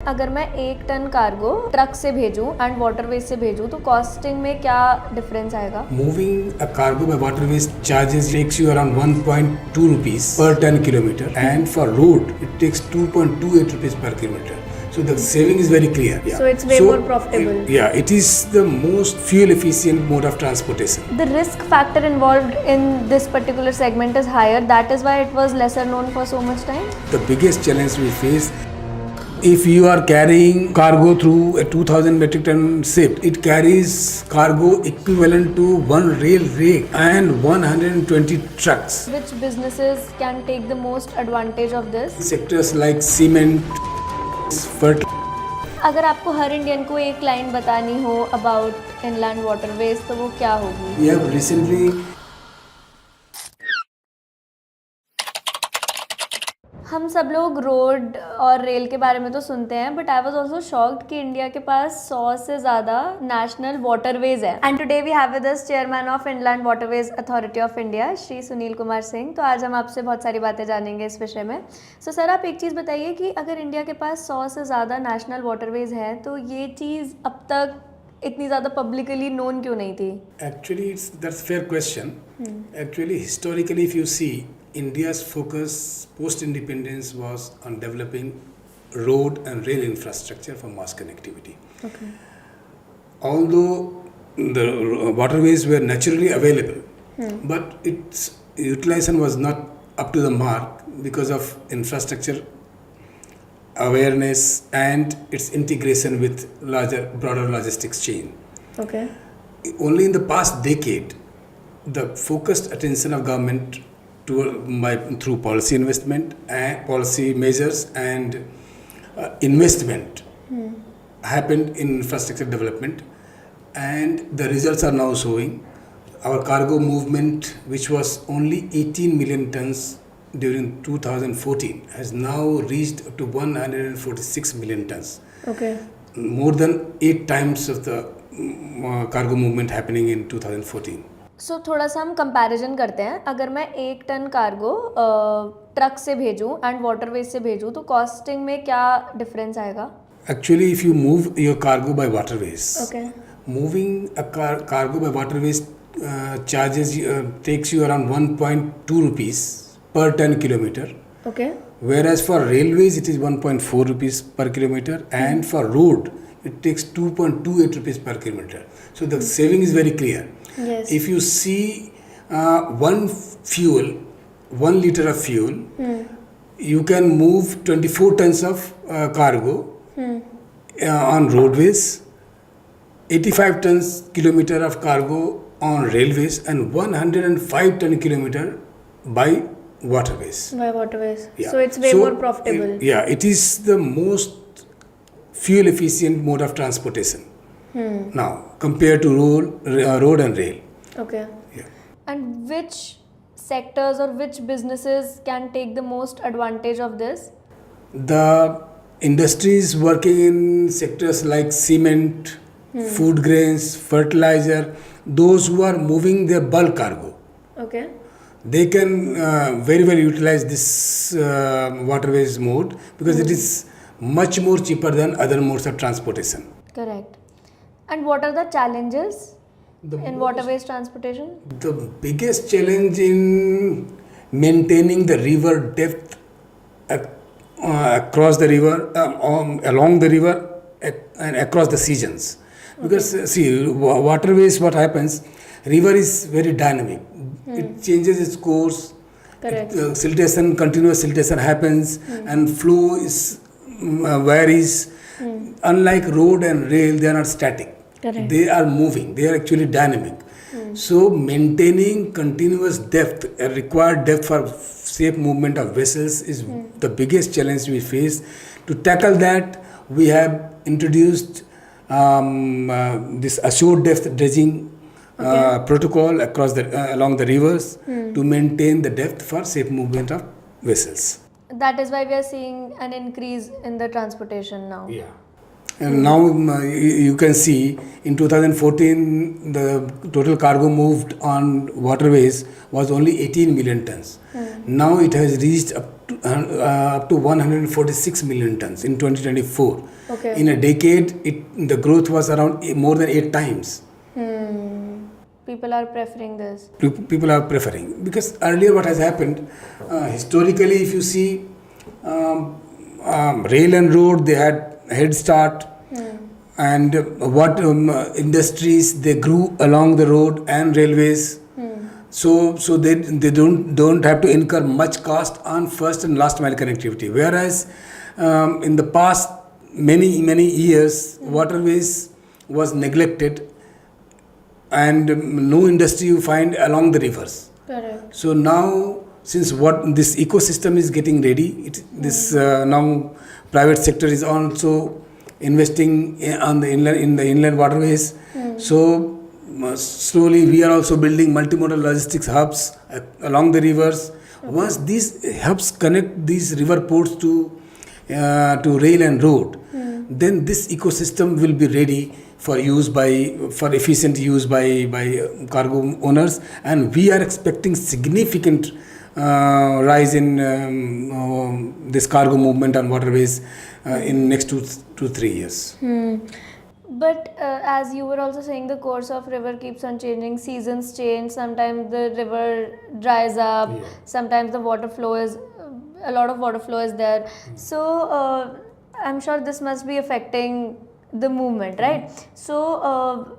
अगर मैं 1 ton cargo truck से भेजूं एंड वाटरवेज से भेजूं तो कॉस्टिंग में क्या डिफरेंस आएगा? Moving a cargo by waterways charges takes you around 1.2 rupees per ton kilometer, and for road it takes 2.28 rupees per kilometer. So the saving is very clear. Yeah. So it's way more profitable. Yeah, it is the most fuel efficient mode of transportation. The risk factor involved in this particular segment is higher. That is why it was lesser known for so much time. The biggest challenge we face, if you are carrying cargo through a 2000 metric ton ship, it carries cargo equivalent to one rail rig and 120 trucks. Which businesses can take the most advantage of this? Sectors like cement, fertilizer. अगर आपको हर Indian को एक line बतानी हो about inland waterways तो वो क्या होगी? We have recently हम सब लोग रोड और रेल के बारे में तो सुनते हैं, but I was also shocked कि इंडिया के पास 100 से ज़्यादा नेशनल वाटरवेज है। And today we have with us chairman of Inland Waterways Authority of India Shri Sunil Kumar Singh. तो आज हम आपसे बहुत सारी बातें जानेंगे इस विषय में। सो सर, आप एक चीज़ बताइए कि अगर इंडिया के पास 100 से ज़्यादा नेशनल वाटरवेज हैं तो ये चीज़ अब तक इतनी ज़्यादा पब्लिकली नोन क्यों नहीं थी? Actually, that's fair question. Actually, historically, if you see, India's focus post-independence was on developing road and rail infrastructure for mass connectivity. Okay. Although the waterways were naturally available, but its utilization was not up to the mark because of infrastructure awareness and its integration with broader logistics chain. Okay. Only in the past decade, the focused attention of government through policy investment and policy measures and investment happened in infrastructure development, and the results are now showing. Our cargo movement, which was only 18 million tons during 2014, has now reached up to 146 million tons. Okay. More than 8 times of the cargo movement happening in 2014. सो थोड़ा सा हम comparison करते हैं। अगर मैं 1 ton cargo truck से भेजूं and waterways से भेजूं तो कॉस्टिंग में क्या डिफरेंस आएगा? Actually, if you move your cargo by waterways, Okay. moving a cargo by waterways takes you around 1.2 rupees per ton kilometer. Okay. Whereas for railways it is 1.4 rupees per kilometer, and for road it takes 2.28 rupees per kilometer. So the saving is very clear. Yes. If you see 1 liter of fuel, you can move 24 tons of cargo on roadways, 85 tons kilometer of cargo on railways, and 105 ton kilometer by waterways. By waterways. Yeah. So it's way more profitable. It is the most fuel efficient mode of transportation now compared to road and rail. Okay. Yeah. And which sectors or which businesses can take the most advantage of this? The industries working in sectors like cement, food grains, fertilizer, those who are moving their bulk cargo, Okay. they can very well utilize this waterways mode because it is much more cheaper than other modes of transportation. Correct. And what are the challenges in waterways transportation? The biggest challenge in maintaining the river depth across the river, along the river, and across the seasons. Because see, waterways, what happens, river is very dynamic. It changes its course. Correct. Continuous siltation happens, and flow is varies. Unlike road and rail, they are not static. Correct. They are moving. They are actually dynamic. So maintaining continuous depth, a required depth for safe movement of vessels is the biggest challenge we face. To tackle that, we have introduced this assured depth dredging protocol along the rivers to maintain the depth for safe movement of vessels. That is why we are seeing an increase in the transportation now. Yeah. And now you can see in 2014 the total cargo moved on waterways was only 18 million tons. Now it has reached up up to 146 million tons in 2024. Okay. In a decade, the growth was around more than 8 times. People are preferring this. People are preferring, because earlier what has happened, historically, if you see, rail and road, they had head start, and what industries they grew along the road and railways. So they don't have to incur much cost on first and last mile connectivity. Whereas in the past many years, waterways was neglected, and no industry you find along the rivers. Correct. So now, since what this ecosystem is getting ready, now private sector is also investing on the inland waterways. So slowly we are also building multimodal logistics hubs along the rivers. Once these hubs connect these river ports to rail and road, then this ecosystem will be ready for efficient use by cargo owners, and we are expecting significant rise in this cargo movement on waterways in next 2-3 years. But as you were also saying, the course of river keeps on changing. Seasons change. Sometimes the river dries up. Yeah. Sometimes the water flow is a lot of water flow is there. So I'm sure this must be affecting the movement, right? So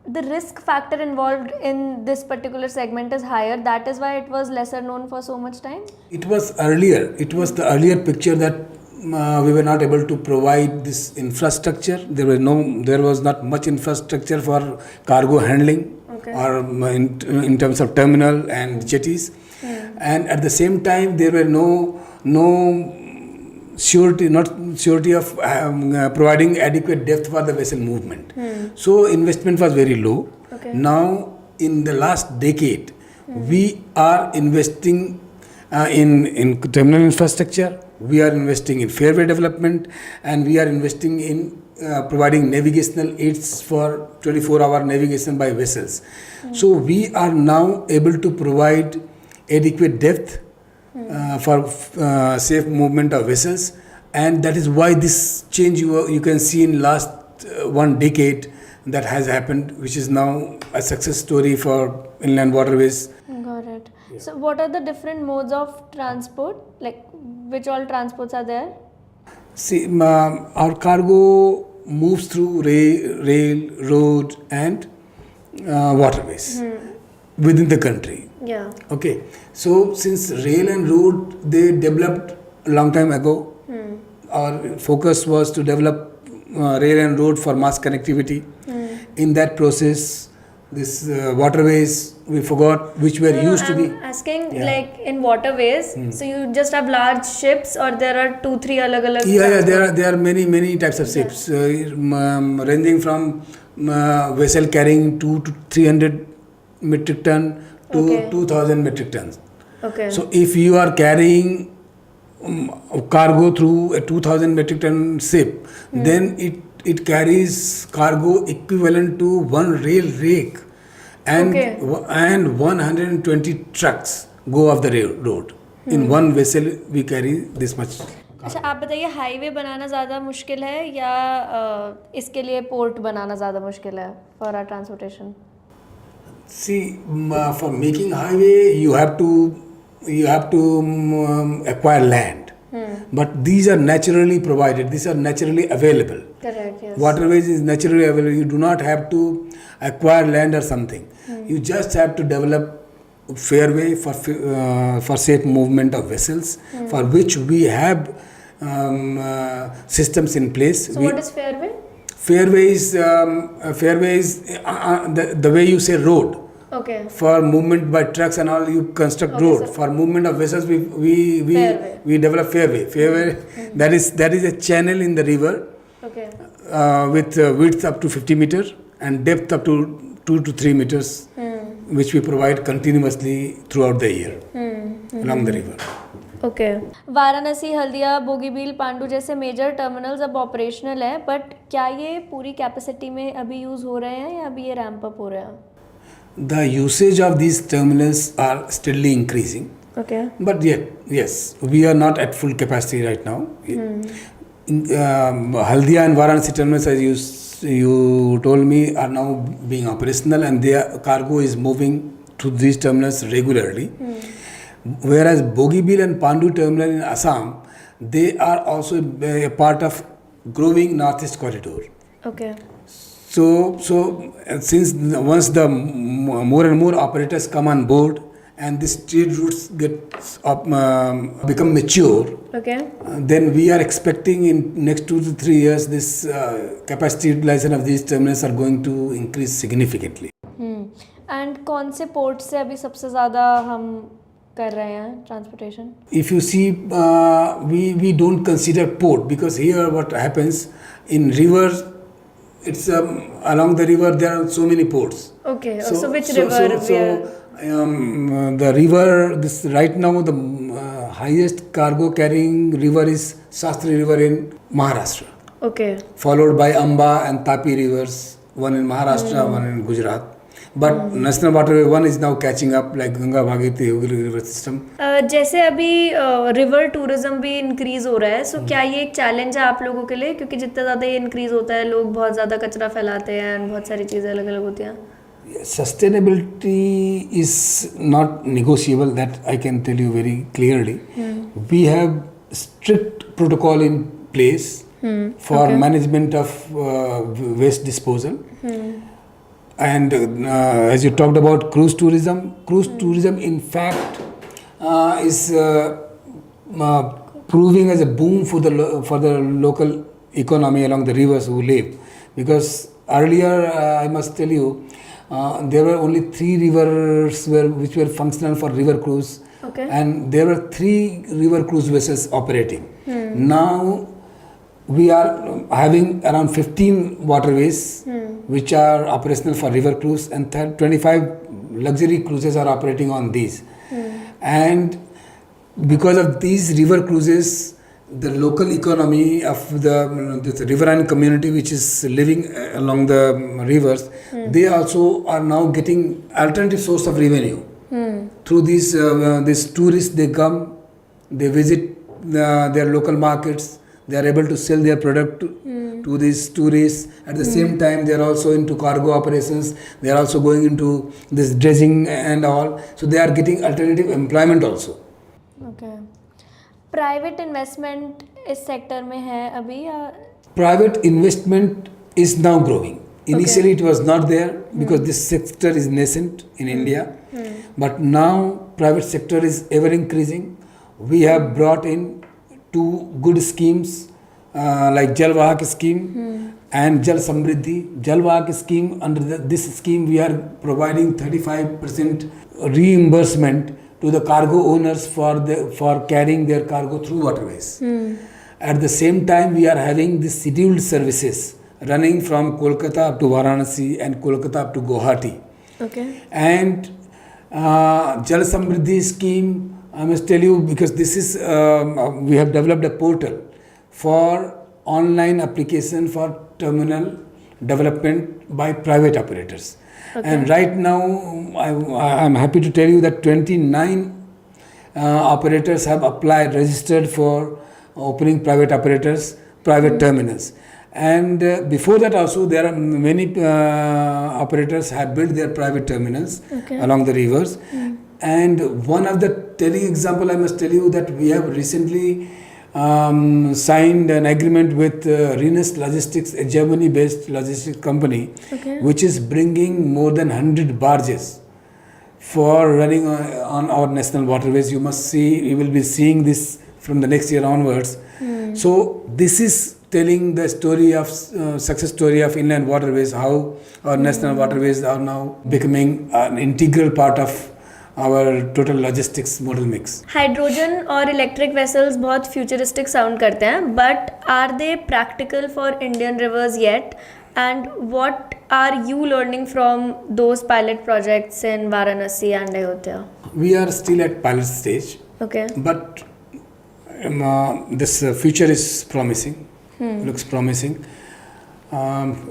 the risk factor involved in this particular segment is higher. That is why it was lesser known for so much time. It was earlier. It was the earlier picture that we were not able to provide this infrastructure. There was not much infrastructure for cargo handling, or in terms of terminal and jetties, and at the same time there were no surety of providing adequate depth for the vessel movement. So investment was very low. Now in the last decade, we are investing in terminal infrastructure. We are investing in fairway development, and we are investing in providing navigational aids for 24-hour navigation by vessels. So we are now able to provide adequate depth for safe movement of vessels, and that is why this change you can see in last 1 decade that has happened, which is now a success story for inland waterways. Got it. Yeah. So what are the different modes of transport? Like which all transports are there? See, our cargo moves through rail, road, and waterways within the country. Yeah. Okay. So since rail and road they developed a long time ago, our focus was to develop rail and road for mass connectivity. In that process, this waterways we forgot, which were used to be. I'm asking, like in waterways, so you just have large ships, or there are 2-3 alag-alag? Yeah, there are many types of ships, ranging from vessel carrying 200 to 300 metric ton to 2000 metric tons. Okay. So if you are carrying cargo through a 2000 metric ton ship, then it carries cargo equivalent to one rail rake, and 120 trucks go off the road. In one vessel we carry this much. अच्छा, आप बताइए, highway बनाना ज़्यादा मुश्किल है या इसके लिए port बनाना ज़्यादा मुश्किल है for our transportation? See, for making highway you have to acquire land, but these are naturally provided. These are naturally available. Correct. Yes. Waterways is naturally available. You do not have to acquire land or something. You just have to develop fairway for safe movement of vessels, for which we have systems in place. So what is fairway? Fairway is the way you say road. Okay. For movement by trucks and all, you construct road. Sir. For movement of vessels, we develop fairway. That is a channel in the river. Okay. With width up to 50 meters and depth up to 2 to 3 meters, which we provide continuously throughout the year along the river. Okay. Varanasi, Haldia, Bogibeel, Pandu जैसे major terminals अब operational हैं, but क्या ये पूरी capacity में अभी use हो रहे हैं या अभी ये रैंप अप हो रहे हैं? The usage of these terminals are steadily increasing. Okay. But yet, yes, we are not at full capacity right now. Haldia and Varanasi terminals, as you told me, are now being operational, and their cargo is moving to these terminals regularly. Whereas Bogibeel and Pandu terminal in Assam, they are also a part of growing Northeast corridor. Okay. So since once the more and more operators come on board and these trade routes become mature, Okay. then we are expecting in next 2 to 3 years this capacity utilization of these terminals are going to increase significantly. And कौन से port से अभी सबसे ज़्यादा हम कर रहे हैं transportation? If you see, we don't consider port, because here what happens in rivers, it's along the river there are so many ports. Okay. So which river? The river, this right now the highest cargo carrying river is Shastri River in Maharashtra. Okay. Followed by Amba and Tapi rivers, one in Maharashtra, one in Gujarat. But National Waterway 1 is now catching up, like Ganga Bhagirathi river system. जैसे अभी river tourism भी increase हो रहा है, सो क्या ये एक challenge है आप लोगों के लिए? क्योंकि जितना ज़्यादा ये इंक्रीज होता है लोग बहुत ज़्यादा कचरा फैलाते हैं और बहुत सारी चीज़ें अलग अलग होती हैं. Sustainability is not negotiable, that I can tell you very clearly. We have strict protocol in place for management of waste disposal. And as you talked about cruise tourism in fact is proving as a boom for the local economy along the rivers who live. Because earlier, I must tell you, there were only 3 rivers which were functional for river cruise. Okay. And there were 3 river cruise vessels operating. Now we are having around 15 waterways which are operational for river cruise, and 25 luxury cruises are operating on these. And because of these river cruises, the local economy of the riverine community which is living along the rivers, they also are now getting alternative source of revenue. Through these tourists, they come, they visit their local markets, they are able to sell their product to these tourists. At the same time, they are also into cargo operations, they are also going into this dredging and all, so they are getting alternative employment also. Okay. Private investment इस sector में है अभी या? Private investment is now growing. Initially it was not there because this sector is nascent in India, but now private sector is ever increasing. We have brought in 2 good schemes like Jal Vahak scheme and Jal Samriddhi. Jal Vahak scheme, under this scheme we are providing 35% reimbursement to the cargo owners for carrying their cargo through waterways. At the same time, we are having the scheduled services running from Kolkata up to Varanasi and Kolkata up to Guwahati. Okay. And Jal Samriddhi scheme, I must tell you, because this is we have developed a portal for online application for terminal development by private operators. Okay. And right now, I am happy to tell you that 29 operators have applied, registered for opening private terminals. And before that also, there are many operators have built their private terminals along the rivers. And one of the telling example, I must tell you that we have recently signed an agreement with Renus Logistics, a Germany-based logistics company, which is bringing more than 100 barges for running on our national waterways. You will be seeing this from the next year onwards. So this is telling the story of success story of inland waterways, how our national waterways are now becoming an integral part of our total logistics model mix. Hydrogen और electric vessels बहुत futuristic sound करते हैं, but are they practical for Indian rivers yet? And what are you learning from those pilot projects in Varanasi and Ayodhya? We are still at pilot stage. Okay. But this future is promising. Looks promising.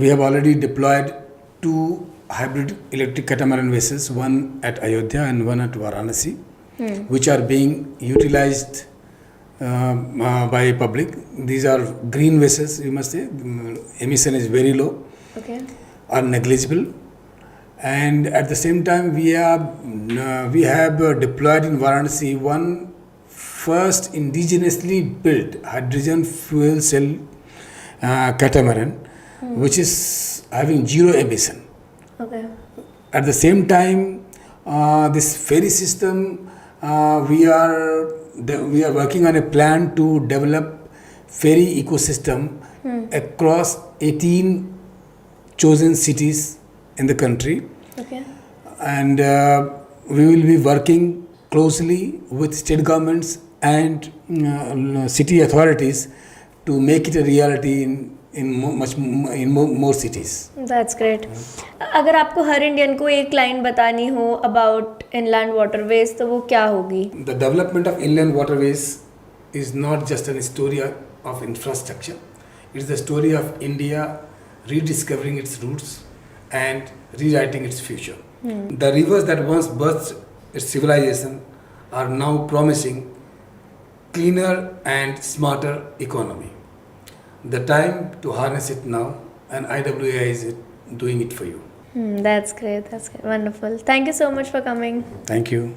We have already deployed 2 hybrid electric catamaran vessels, one at Ayodhya and one at Varanasi. which are being utilized by public. These are green vessels, you must say. Emission is very low, Okay. are negligible. And at the same time, we have deployed in Varanasi one first indigenously built hydrogen fuel cell catamaran, which is having zero emission. Okay. At the same time, this ferry system, we are working on a plan to develop ferry ecosystem across 18 chosen cities in the country, Okay. and we will be working closely with state governments and city authorities to make it a reality in more cities. That's great. अगर आपको हर Indian को एक line बतानी हो about inland waterways तो वो क्या होगी? The development of inland waterways is not just a story of infrastructure. It's the story of India rediscovering its roots and rewriting its future. The rivers that once birthed its civilization are now promising cleaner and smarter economy. The time to harness it now, and IWAI is doing it for you. That's great. That's great. Wonderful. Thank you so much for coming. Thank you.